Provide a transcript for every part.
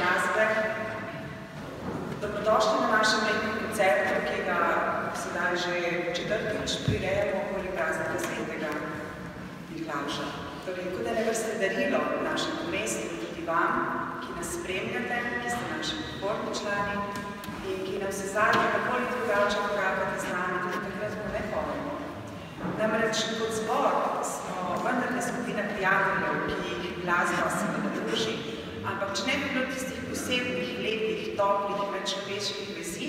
glasbe. Dobrodošli na našem letnem koncertu, ki ga sedaj že četrtič prirejamo okoli praznika svetega Miklavža. Torej, kot ene vrste darilo našemu mestu, tudi vam, ki nas spremljate, ki ste naši podporni člani in ki nam se zadnje kako ali drugače korakate z nami, tudi takrat, ko ne povemo. Namreč kot zbor smo vendarle skupina prijateljev, ki jih glasba seveda druži, ampak če ne bi bilo tistih posebnih, lepih, toplih, medčloveških vezi,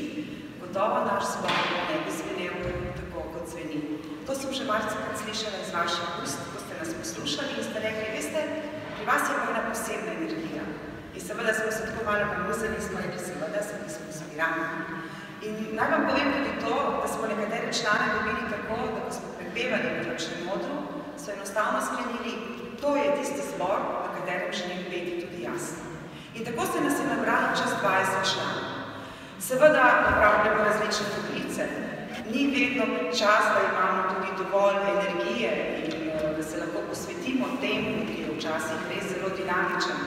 gotovo naš zbor ne bi zvenel tako, kot zveni. To sem že marsikrat slišala iz vaših ust, ko ste nas poslušali in ste rekli, veste, pri vas je pa ena posebna energija. In seveda smo se tako malo pomuzali, smo rekli, seveda, smo zbirani. In naj vam povem tudi to, da smo nekatere člane dobili tako, da ko smo prepevali na Nočnem modru, so enostavno sklenili, to je tisti zbor, na katerem želim peti tudi jaz. In tako se nas je nabralo čez 20 članov. Seveda upravljamo različne poklice. Ni vedno čas, da imamo tudi dovolj energije in da se lahko posvetimo temu, ki je včasih res zelo dinamičen.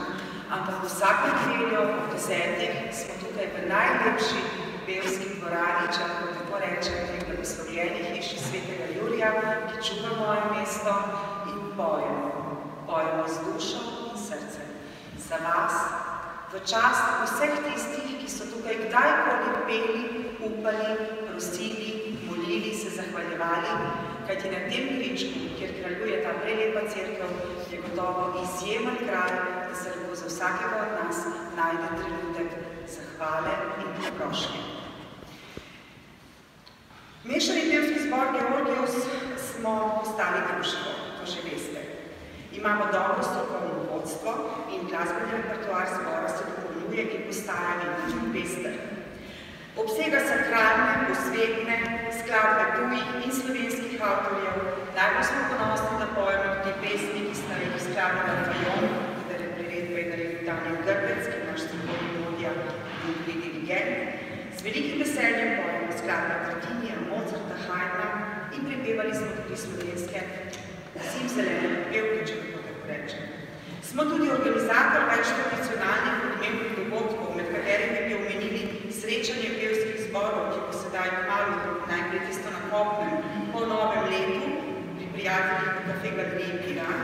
Ampak vsako nedeljo ob 10 smo tukaj v najlepši pevski dvorani, če lahko tako rečem, v blagoslovljeni hiši svetega Jurija, ki čuva moje mesto in pojemo. Pojemo z dušo in srcem. Za vas, v čast vseh tistih, ki so tukaj kdajkoli peli, upali, prosili, molili, se zahvaljevali, kajti na tem kričku, kjer kraljuje ta prelepa cerkev, je gotovo izjemen kraj, da se lahko za vsakega od nas najde trenutek zahvale in poprošnje. Mešani pevski zbor Georgios smo postali društvo, to že veste. Imamo dobro strokovno vodstvo in glasbeni repertoar zbora se dopolnjuje in postaja in pester. Obsega sakralne, posvetne, skladbe tujih in slovenskih avtorjev. Najbolj smo ponosni, da pojemo tudi pesmi, ki sta jih skladala Fajon, da je priredba in naredil Daniel Grbec, ki je naš strokovni vodja in tudi dirigent. Z velikim veseljem pojemo skladbe Tartinija, Mozarta, Haydna in prepevali smo tudi slovenske zimzelene pevke, če tako rečem. Smo tudi organizator več tradicionalnih pomembnih dogodkov, med katerimi bi omenili srečanje pevskih zborov, ki bo sedaj kmalu najprej tisto na Kopnem po novem letu pri prijateljih v Kafe Galeriji Piran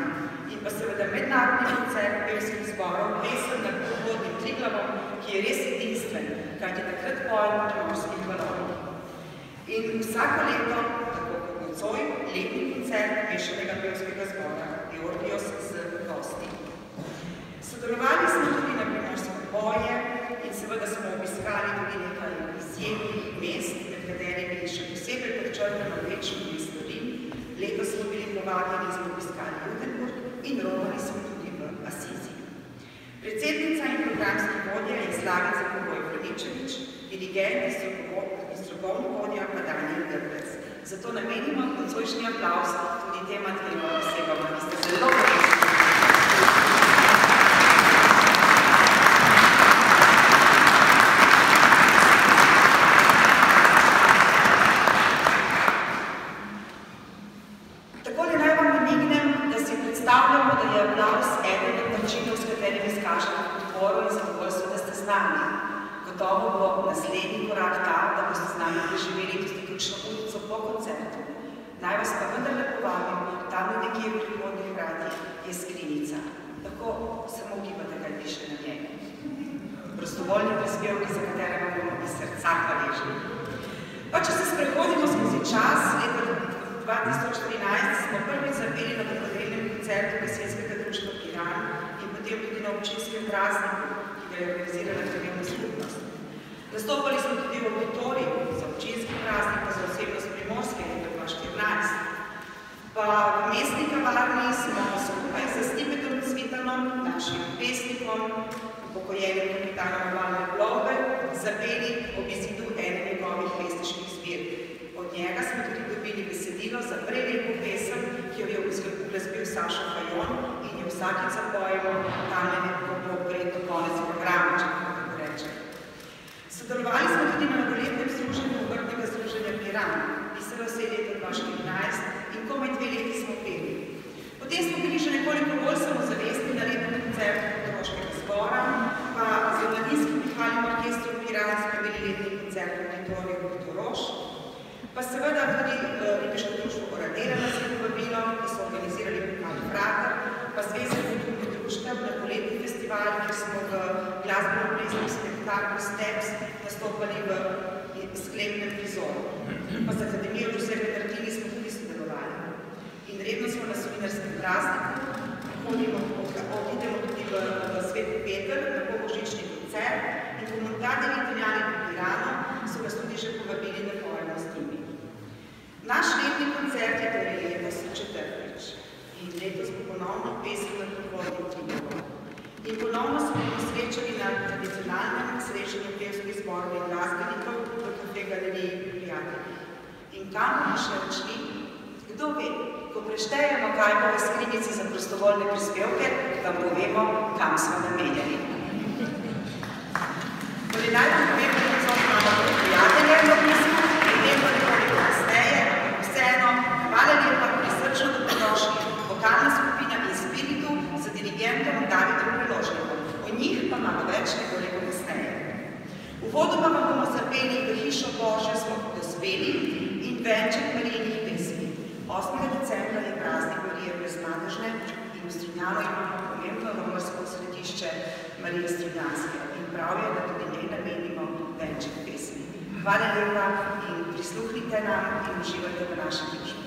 in pa seveda mednarodni koncert pevskih zborov, pesem nad podvodnim Triglavom, ki je res edinstven, kajti takrat pojemo na morskih valovih. In vsako leto, tako kot nocoj, letni koncert mešanega pevskega zbora Georgios z gosti. Sodelovali smo tudi na Primorsko boje in seveda smo obiskali tudi nekaj izjemnih mest, med katerimi še posebej podčrtano večni mesto Rim. Letos smo bili povabljeni in smo obiskali Judenburg in romali smo tudi v Asizi. Predsednica in programski vodja je Slavica Kogoj-Franičevič, dirigent in strokovni vodja pa Daniel Grbec. Zato namenimo nocojšnji aplavz tudi tema dvema osebama, ki ste zelo pomembni. Takole naj vam namignem, da si predstavljamo, da je aplavz eden od načinov, s katerim izkažemo podporo in zadovoljstvo, da ste z nami. Gotovo bo naslednji korak ta, da boste z nami preživeli tudi ključno ulico po koncertu. Naj vas pa vendarle povabim, tam nekje v prihodnjih vratih je skrinjica. Tako samo gibate, kaj piše na njej. Prostovoljni prispevki, za katere vam bomo iz srca hvaležni. Pa če se sprehodimo skozi čas, leta 2014 smo prvič zapeli na dobrodelnem koncertu Gasilskega društva Piran in potem tudi na občinskem prazniku, ki ga je organizirala krajevna skupnost. Nastopali smo tudi v auditoriju za občinski praznik, pa za osebnost Primorske leta 2014. Pa v mestni kavarni smo skupaj z Stipetom Cvitanom, našim pesnikom, upokojenim kapitanom obalne plovbe, zapeli ob izidu ene njegovih pesniških zbirk. Od njega smo tudi dobili besedilo za prelepo pesem, ki jo je uglasbil Sašo Fajon in jo vsakič zapojemo, tam je nekako pred do konec programa, če tako rečem. Sodelovali smo tudi na novoletnem združenju obrtnega združenja Piran, pisalo se je leta 2014 in komaj 2 leti smo peli. Potem smo bili že nekoliko bolj samozavestni na letnem koncertu Koroškega zbora, pa zelo cerkev Monitorij Portorož, pa seveda tudi ribiško društvo Oradera nas je povabilo, ki so organizirali Mali Frater, pa Zveza kulturnih društev na poletni festival, kjer smo v glasbeno-plesnem spektaklu Steps nastopali v sklepnem prizoru. Pa z Akademijo Giuseppe Tartini smo tudi sodelovali. In redno smo na solinarskem prazniku, odidemo tudi v Sveti Peter, na polbožični koncert in po Montagni Italijani v Pirano so nas tudi že povabili na pojedno s njimi. Naš letni koncert je torej letos četrtič in letos bo ponovno pesem na podvodnim Tribunom. In ponovno smo posrečali na tradicionalnem srečanju pevskih zborov in glasbenikov v Kafe Galeriji Prijatelji. In kam bomo še odšli? Kdo ve, ko preštejemo, kaj bo v skrinjici za prostovoljne prispevke, vam povemo, kam smo namenjali. Torej, najbolj povemo, da so imamo prijatelje v pismu, potem pa nekoliko kasneje, vseeno, hvala lepa, prisrčno dobrodošli, vokalna skupina In Spiritu z dirigentom Davidom Preložnikom. O njih pa imamo več nekoliko kasneje. Uvodoma vam bomo zapeli V hišo Božjo smo dospeli in venček Marijinih pesmi. 8. decembra je praznik Marije Brezmadežne in v Strunjanu imamo pomembno romarsko središče Marije Strunjanske in prav je, da tudi njej namenimo venček pesmi. Hvala lepa in prisluhnite nam in uživajte v našem družbi.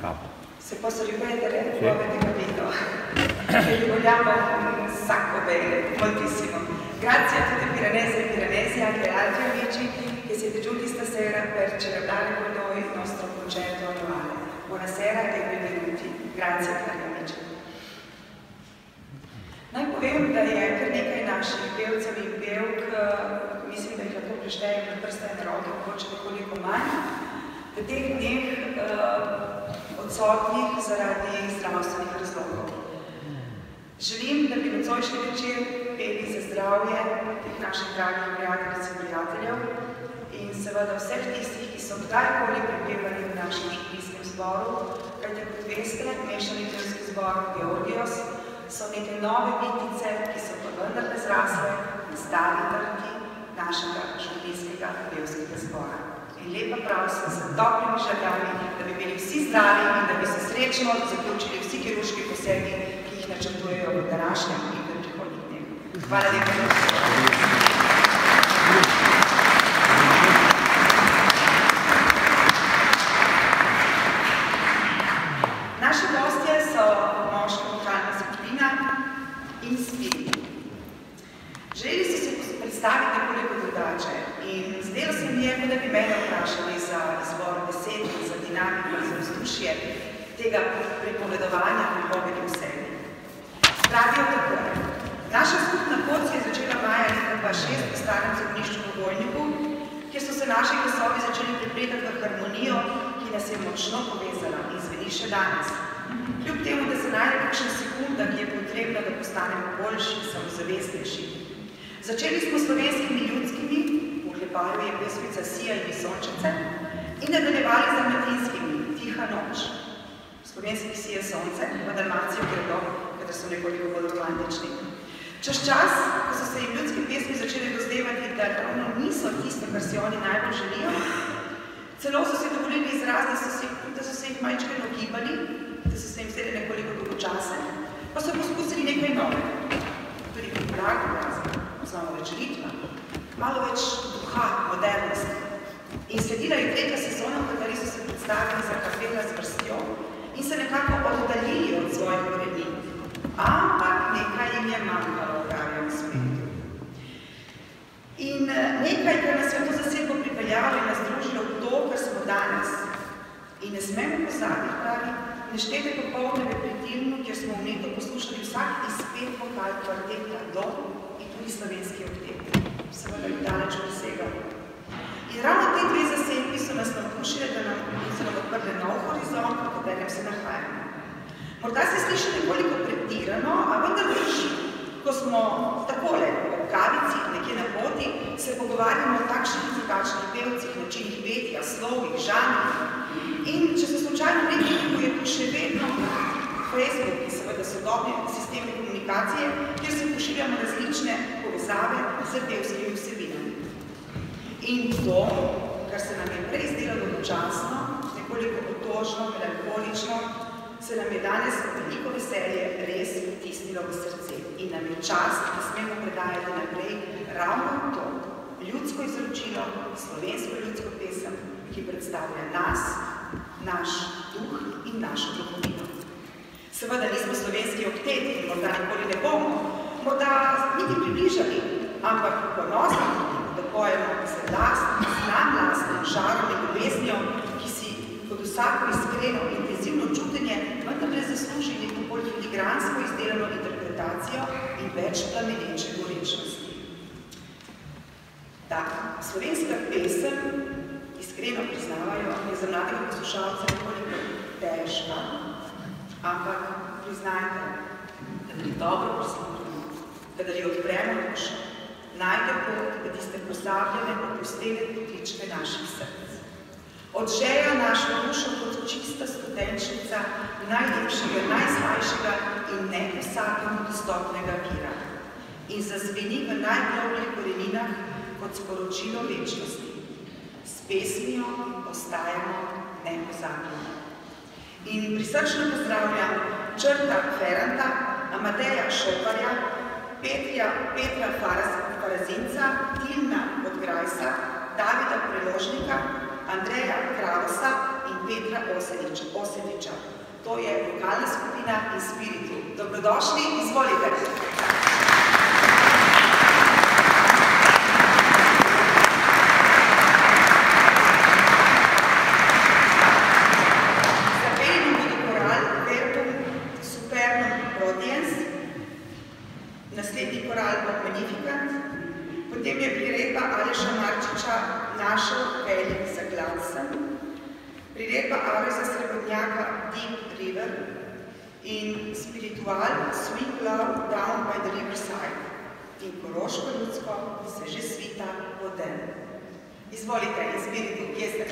capo. Se posso ripetere, sì. Come avete capito, vi vogliamo un sacco bene, moltissimo. Grazie a tutti i piranesi e piranesi, anche altri amici che siete giunti stasera per celebrare con noi il nostro concerto annuale. Buonasera e benvenuti. Grazie cari amici. Naj povem, da je kar nekaj naših pevcev in pevk, mislim, da jih lahko preštejem na prste in roke, mogoče nekoliko manj, v teh dneh odsotnih zaradi zdravstvenih razlogov. Želim, da bi nocojšnji večer peli za zdravje teh naših dragih prijateljic in prijateljev in seveda vseh tistih, ki so kdajkoli prepevali v našem štipijskem zboru, kajte kot veste, mešani pevski zbor Georgios so neke nove vitice, ki so pa vendarle zrasle na stari trti našega štipijskega pevskega zbora. In lepa prosim za toplimi željami, da bi bili vsi zdravi in da bi se srečno zaključili vsi kirurški posegi, ki jih načrtujejo v današnjem in v prihodnjih dneh. Hvala lepa. Naši gostje so moška vokalna skupina in Spiri. Želeli so se predstaviti nekoliko drugače in zdelo se mi je, da bi mene vprašali za izbor besed, za dinamiko, za vzdušje tega pripovedovanja pripovedi v sebi. Pravijo takole. Naša skupna pot se je začela maja leta 2006 v starem zemljišču v Vojniku, kjer so se naši glasovi začeli pripletati v harmonijo, ki nas je močno povezala in zveni še danes. Kljub temu, da se najde kakšna sekunda, ki je potrebna, da postanemo boljši, samozavestnejši. Začeli smo slovenskimi ljudskimi, v hlepaju je pesmica Sija in Sončice, in nadaljevali z dalmatinskimi Tiha noč. Slovenskih sije sonce, v Dalmacijo gredo, kadar so nekoliko bolj romantični. Čez čas, ko so se jim ljudske pesmi začeli dozdevati, da ravno niso tisto, kar si oni najbolj želijo, celo so si dovolili izraz, da so se jih majčkeno gibali, da so se jim vzeli nekoliko dolgočase, pa so poskusili nekaj novega. Tudi pripravi glasbe, znamo več ritma, malo več duha, modernosti. In sledila je tretja sezona, v kateri so se predstavili za kapela z vrstjo in se nekako oddaljili od svojih korenin. Ampak nekaj jim je manjkalo v pravem svetu. In nekaj, kar nas je to zasedbo pripeljalo in nas združilo v to, kar smo danes. In ne smemo pozabiti, pravi, neštete popoldneve pri Tilnu, kjer smo v neto poslušali vsak izpet vokal kvarteta do in tudi slovenski oktet. Seveda je daleč presegalo. In ravno te dve zasedbi so nas navdušile, da nam odprli nov horizont, v katerem se nahajamo. Morda se sliši nekoliko pretirano, a vendar drži, ko smo takole v kavici, nekje na poti, se pogovarjamo o takšnih in drugačnih pevcih, načinih petja, slovih, žanrih. In če se slučajno nekaj, je tu še vedno Facebook in seveda sodobni sistemi komunikacije, kjer se pošiljamo različne povezave z pevskimi vsebinami. In to, kar se nam je prej zdelo dolgočasno, nekoliko otožno, melankolično, se nam je danes veliko veselje res vtisnilo v srce. In nam je čas, da smemo predajati naprej ravno to ljudsko izročilo, slovensko ljudsko pesem, ki predstavlja nas, naš duh in našo duhovino. Seveda nismo slovenski oktet in morda nikoli ne bomo, morda niti približali, ampak ponosni, da pojemo z lastnim žarom in ljubeznijo, ki si kot vsako iskreno intenzivno čutenje vendarle zasluži neko bolj filigransko izdelano interpretacijo in več plameneče gorečnosti. Ta slovenska pesem, iskreno priznavajo, je za mladega poslušalca nekoliko težka, ampak priznajte, da bi dobro poslušali, kadar jo odpremo dušo, najde pot v tiste pozabljene, opustele potičke naših src. Odžeja našo dušo kot čista studenčnica najlepšega, najslajšega in ne vsakemu dostopnega vira. In zazveni v najglobljih koreninah kot sporočilo večnosti. S pesmijo ostajamo nepozabljeni. In prisrčno pozdravljam Črta Ferranta, Amadeja Šoparja, Petra Farazinca, Tilna Podgrajsa, Davida Preložnika, Andreja Krausa in Petra Osetiča. To je vokalna skupina Inspiritu. Dobrodošli, izvolite. Zapeli bodo koral Verbum Supernum Audiens, naslednji koral bo Magnificat, potem je priredba Aleša Marčiča Našel velik zaglad sem, priredba Alojza Srebotnjaka Deep River in spiritual Sweet Love Down by the Riverside in koroško ljudsko se že svita voden. Izvolite, Inspiritu, kje ste?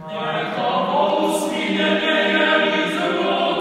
Marco, Spina, Nea, Isaro,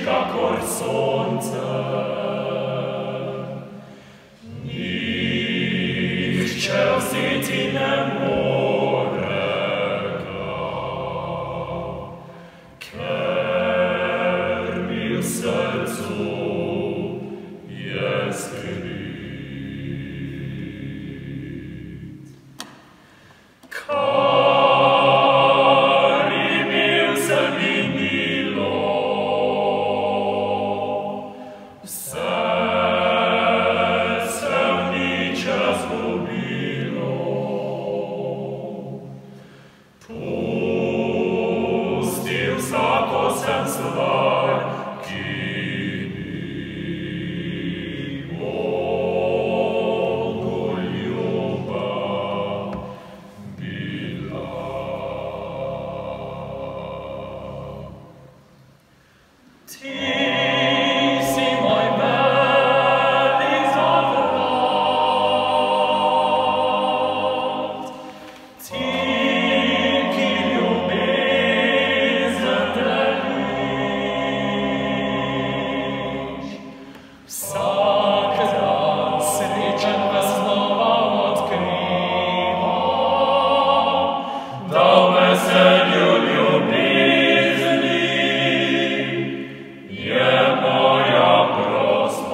kakor sonce. Nihče vzeti ne more ga, ker mi v srcu je skrit. Kar imel sem minilo, vse se v nič razgubilo. Pustil vsako sem stvar, ki mi Bogu ljuba bila. Ti si moj velik zavrat, ti, ki ljubezen deliš. Vsak dan srečen vas znova odkrivam, da v veselju ljubezni je moja prostost.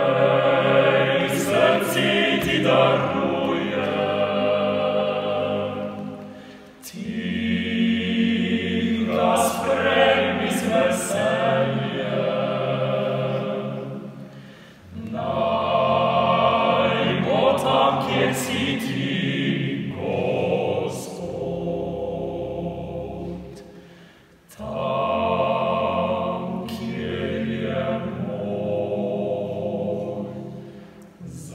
Glej, srce ti darujem, ti ga sprejmi z veseljem. Naj bo tam, kjer si ti, Gospod, tam, kjer je moj zaklad.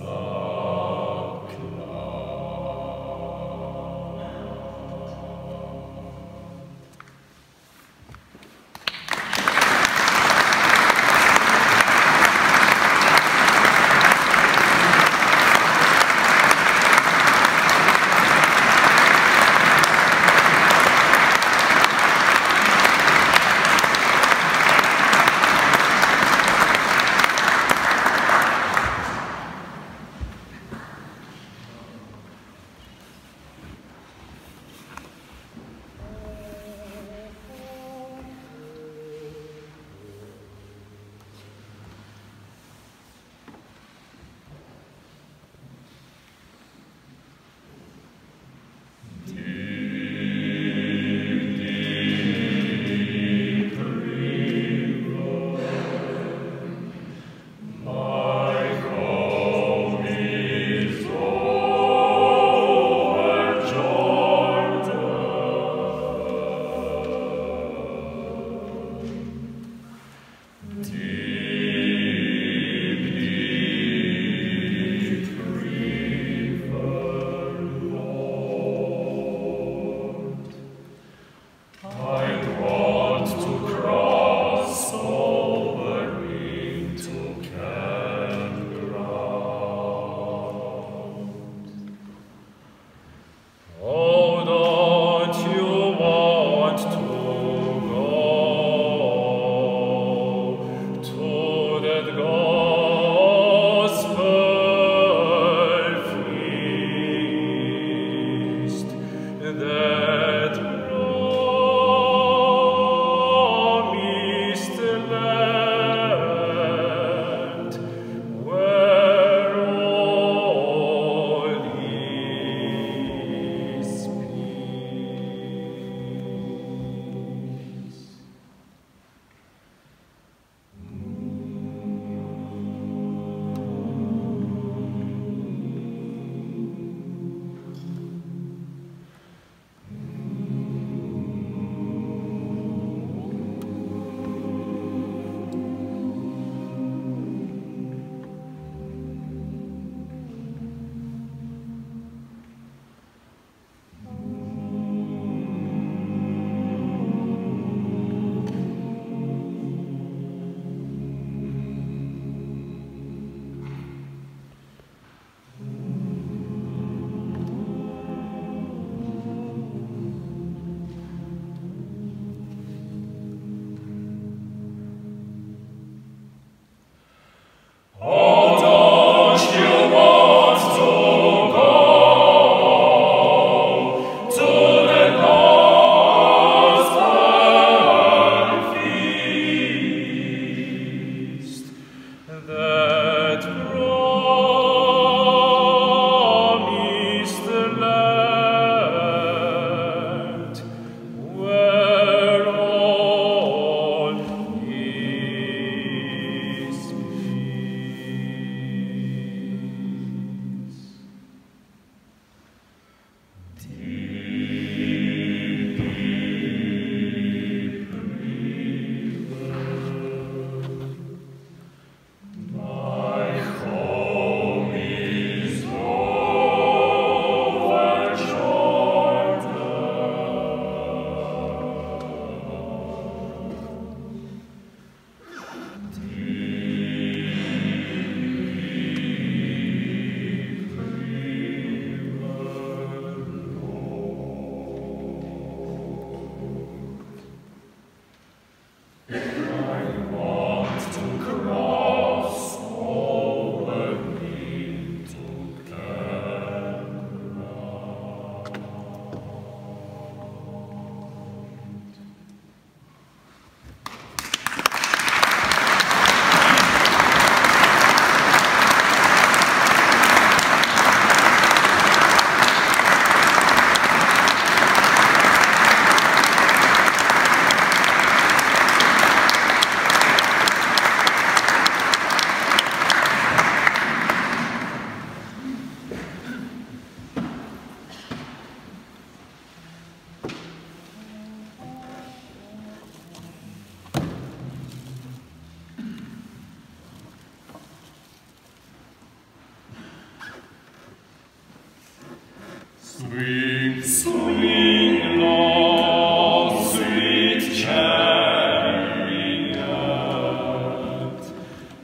Swing, swing, low, sweet chariot,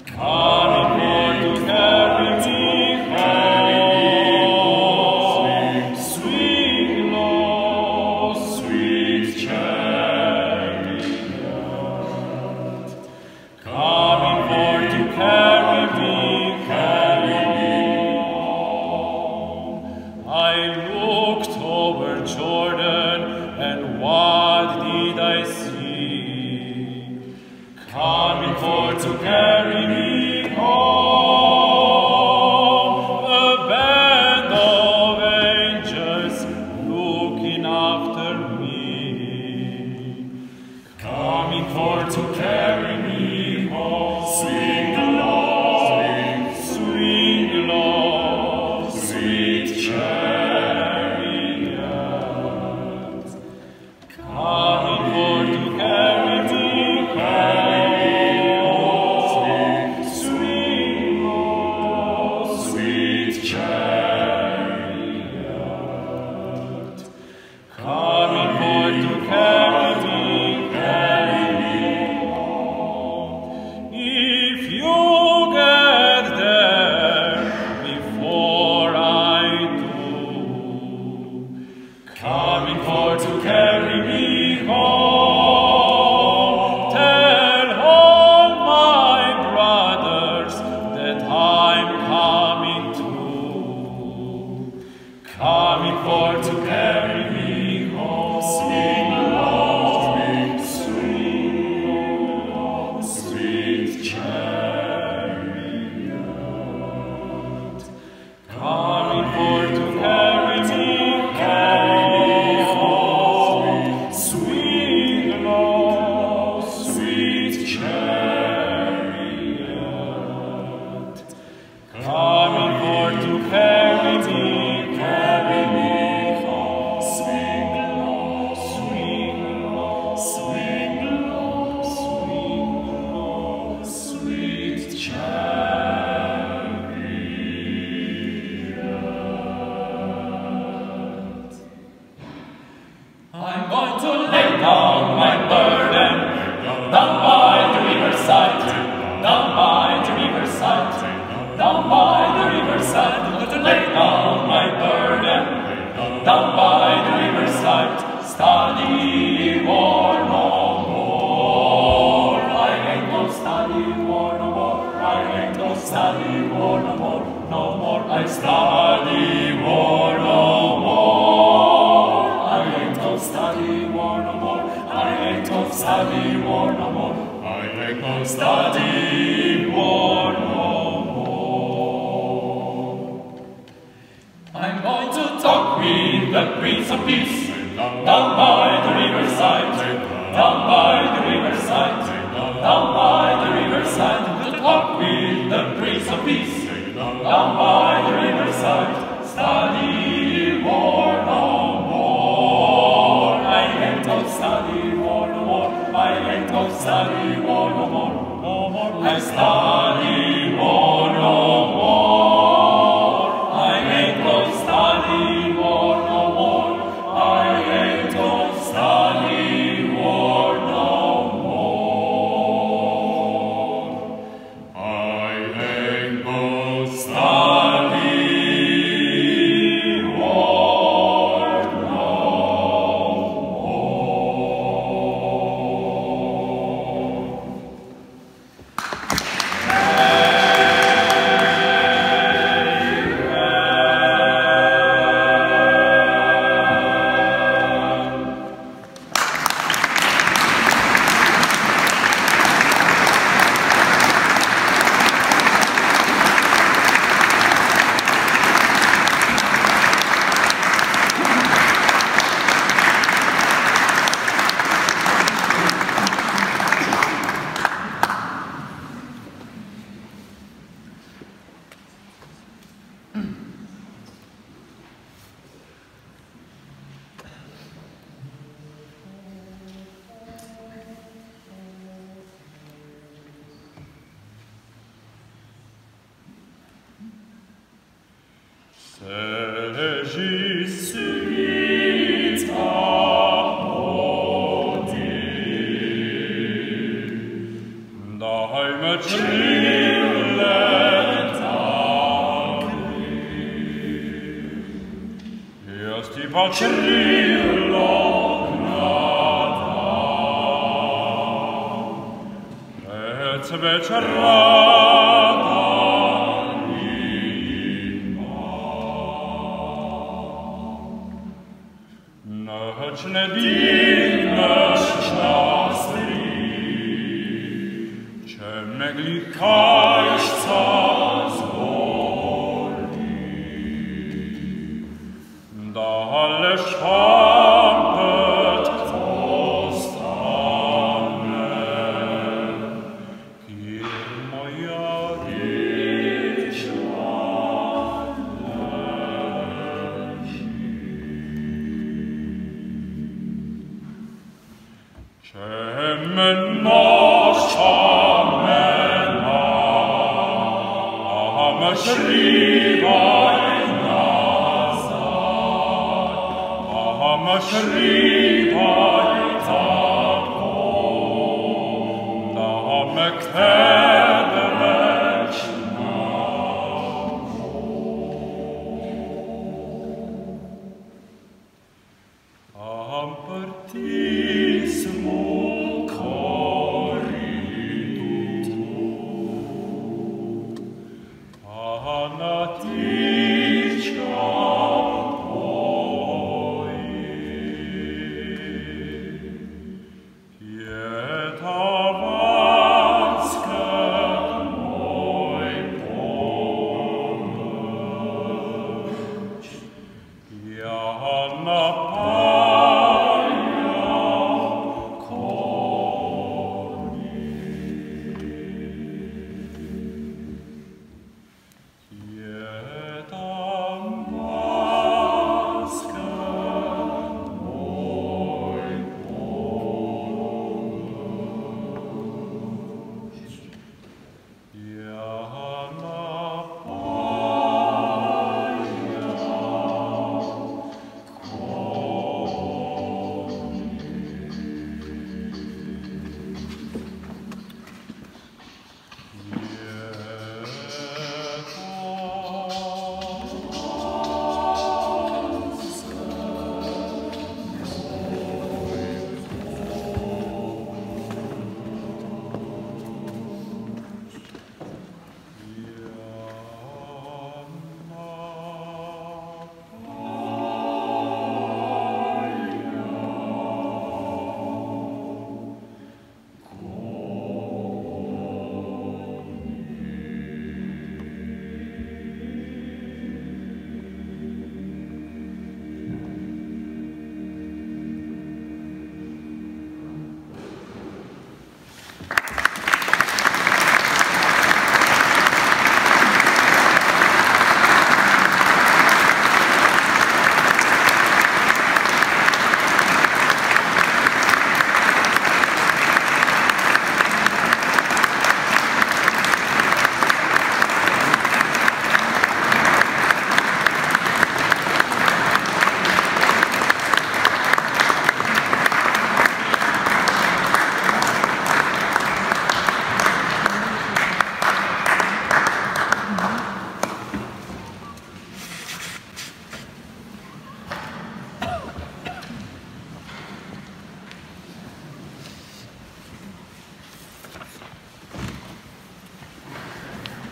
coming for to carry me home. Swing, low, sweet chariot, coming for to carry me home. I looked over Jordan, and what did I see? Coming for to carry me home, a band of angels looking after me. Coming for to carry me home. Swing low, swing low, sweet chariot, coming for to carry me home. Swing low, sweet chariot, coming for to carry me home. If you get there before I do, coming for to carry me home, tell all my brothers that I'm coming too, coming for to carry me home. Swing low, swing low, sweet chariot, coming for to carry me home. Swing low, sweet chariot, coming for to carry me home. Swing low, swing low, swing low, swing low, sweet chariot. I'm going to lay down my burden down by the riverside, down by the riverside, down by the riverside. I'm going to lay down my burden down by the riverside. Study war no more. I ain't gonna study war no more. I ain't gonna study war no more. No more. I study war no more. I ain't gonna study war no more. I ain't gonna study war no more. I ain't gonna study war no more. I'm going to talk with the Prince of Peace down by the riverside, down by the riverside, down by the riverside. To talk with the Prince of Peace down by the riverside. Study war no more. I ain't gonna study war no more. I ain't gonna study war no more. No more. I study war no more. I ain't gonna study war no more. I ain't gonna study war no more. I ain't gonna study war no S'agisse ti pacerillo grada, et becerrada lima, năci ne dinăși ceastri, ce meglicașța alle Schwampet postane, hier moja riccia leži. Čeme nošća mena, a me šrivaj šrivaj tako, da me k tebe več namo. Amper ti smo koridu, a na tička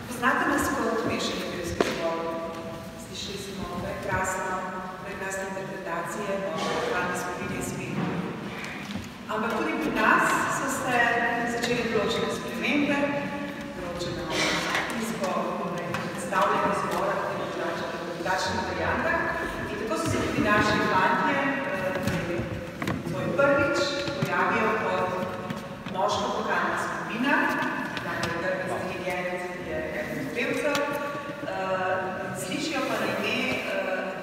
Poznate nas kot mešani pevski zbor. Slišali smo prekrasne interpretacije, hvalne spomine in smeh. Ampak tudi pri nas so se začeli določene spremembe, določeno izbo predstavljene zbora, v drugačnih variantah. In tako so se tudi naši fantje svoj prvič pojavijo kot moška vokalna skupina, slišijo pa na ime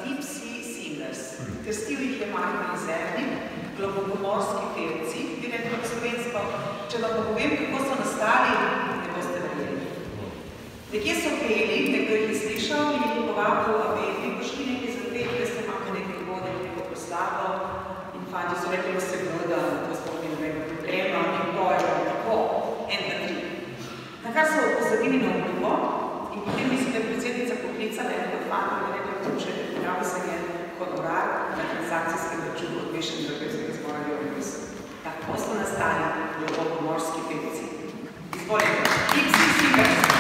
Deep Sea Singers. Krstil jih je Marko Izernik, globokomorski pevci, bi rekli po slovensko. Če vam povem, kako so nastali, ne boste verjeli. Nekje so peli, nekdo jih je slišal in jih je povabil, da bi prišli nekaj zapeti, da se imamo nekaj vode, neko proslavo. In fanti so rekli, da se voda, to spomnim, nekaj problema, in bojo, tako, en, dva, tri. Takrat so pozabili na obljubo in potem mislim, da je predsednica poklicala enega fanta in rekla, da če pravi se je honorar, senzacijskega čudu odvešenega pevskega zbora Joris. Tako so nastali globoko-morski pevci. Izvolite, Gipsy Singers.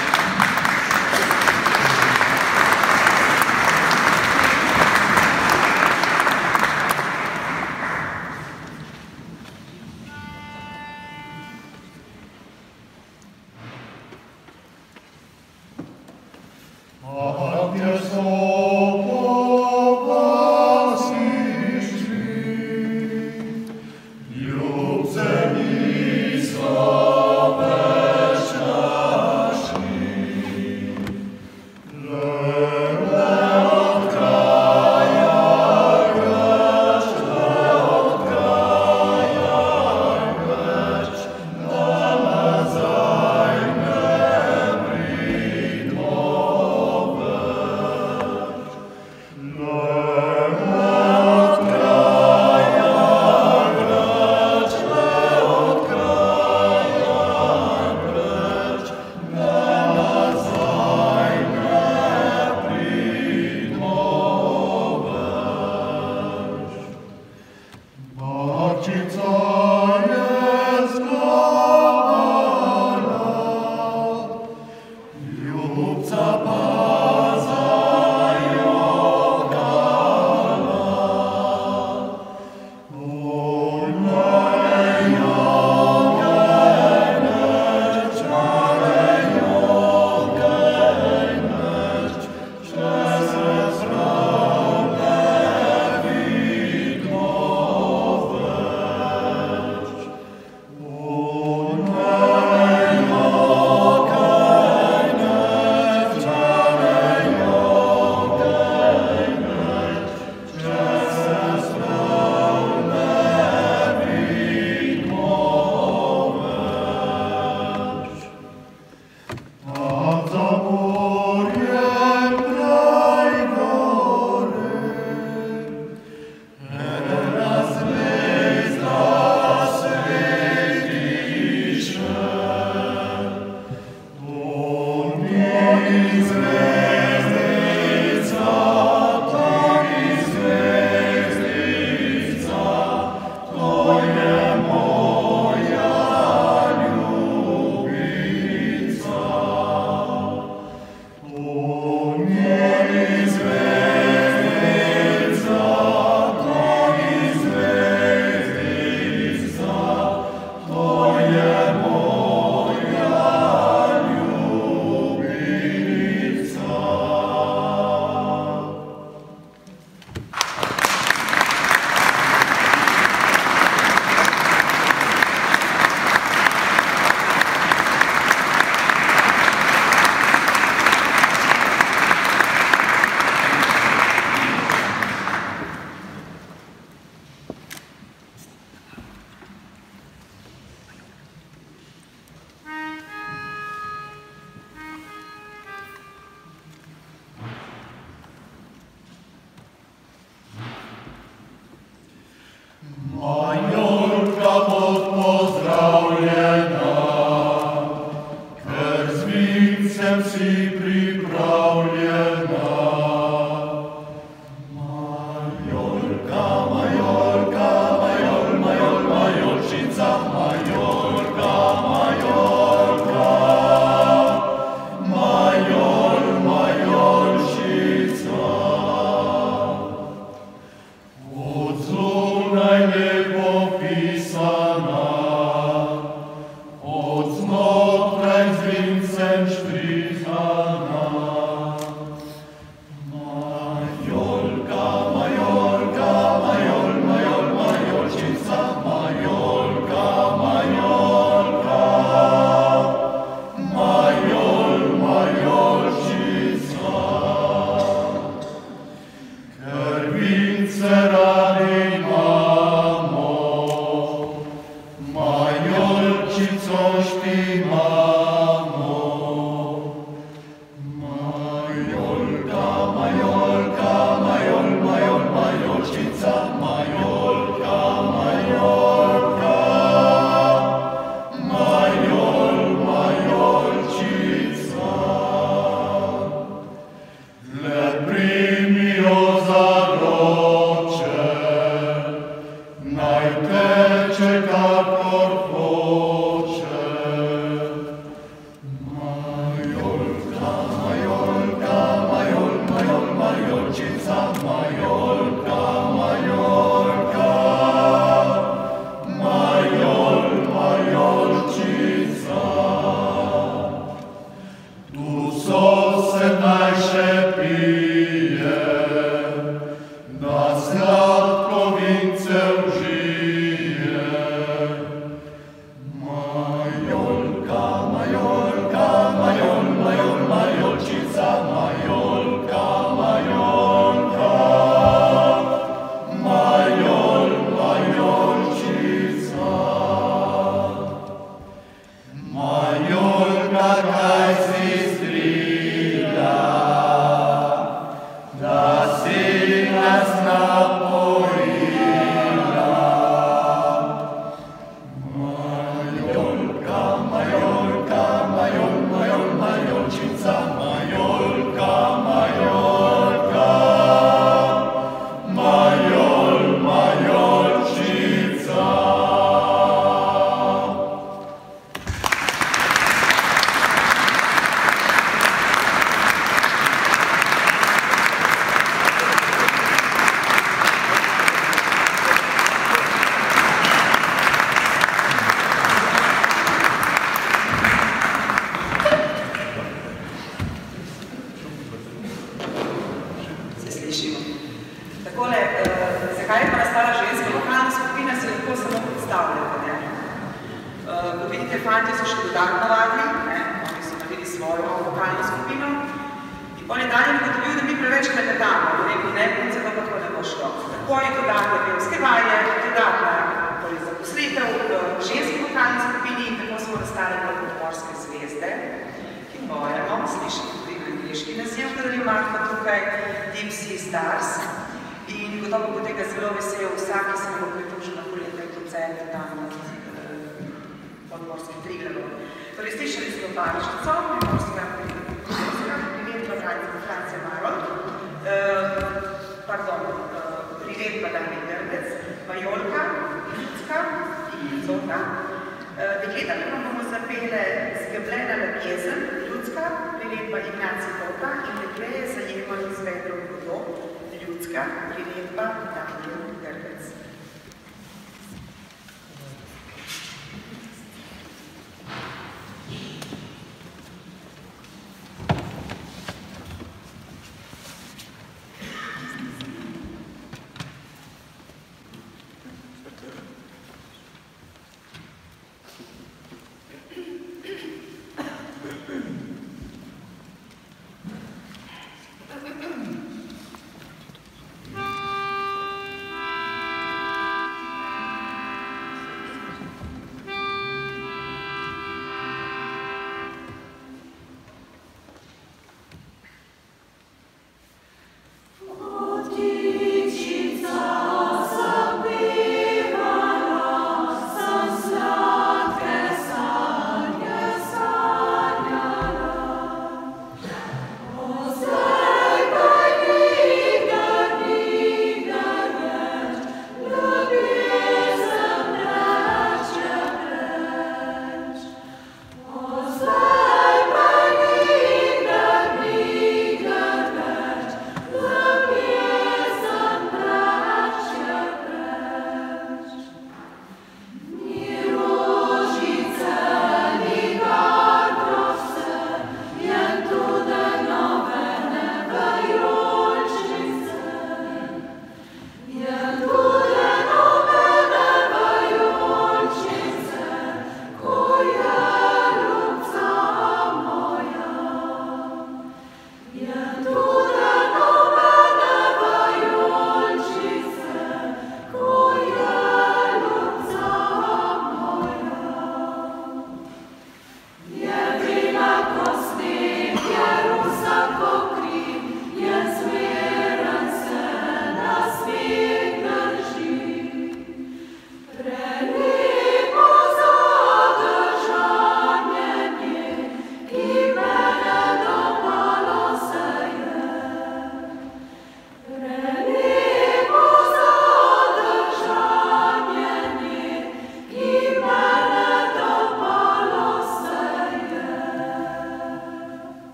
Let premio za rocze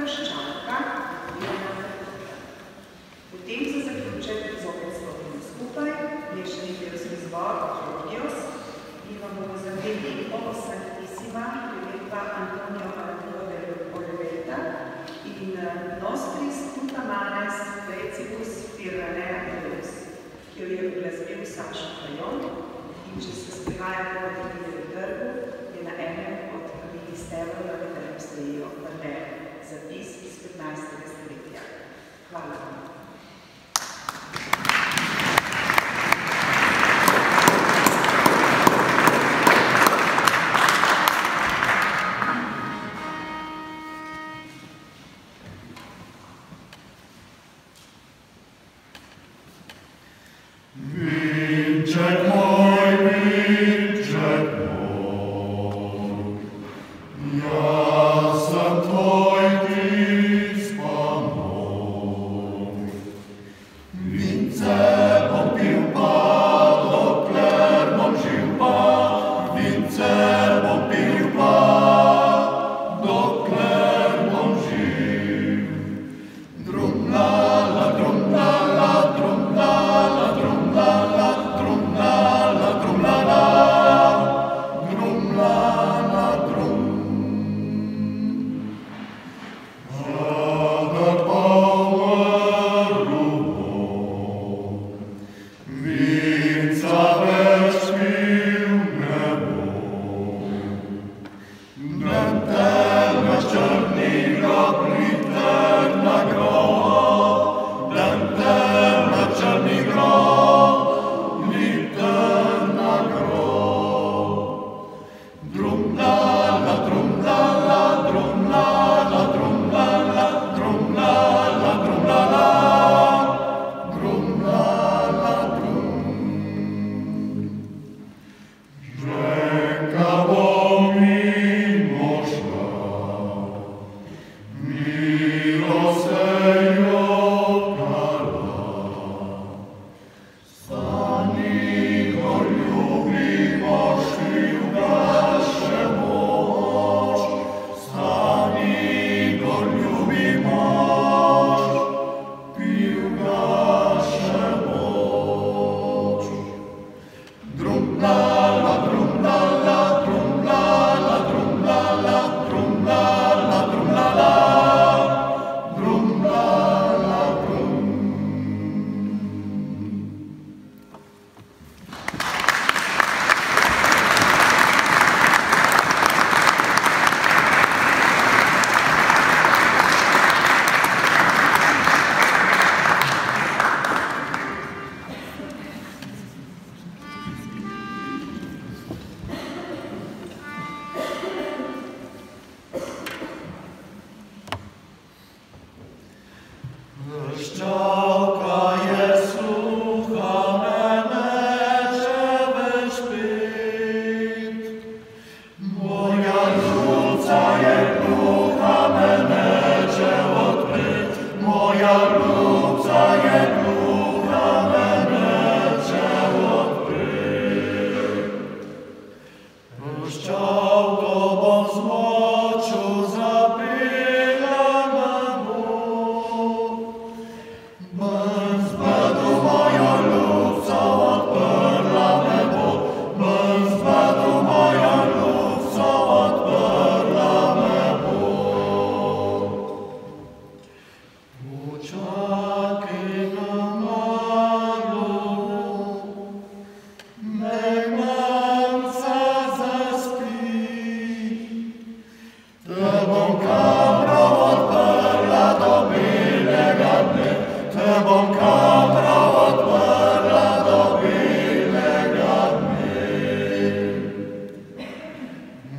Krščanka Ljubljana Petrovića. Potem za zaključek zopet stopimo skupaj, mešani pevski zbor Georgios in vam bomo zapeli O Sanctissima, prevedba Antonio Arturo de Oliveira in Nostris Tuta Manes Precibus Piranea Deus, ki jo je uglasbil Sašo Fajon in če se sprehaja po Trgovem trgu, je na enem od vidih stebrov, na katerem stojijo bandere, zapis iz 15. stoletja. Hvala vam.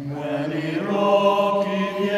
When he rocked in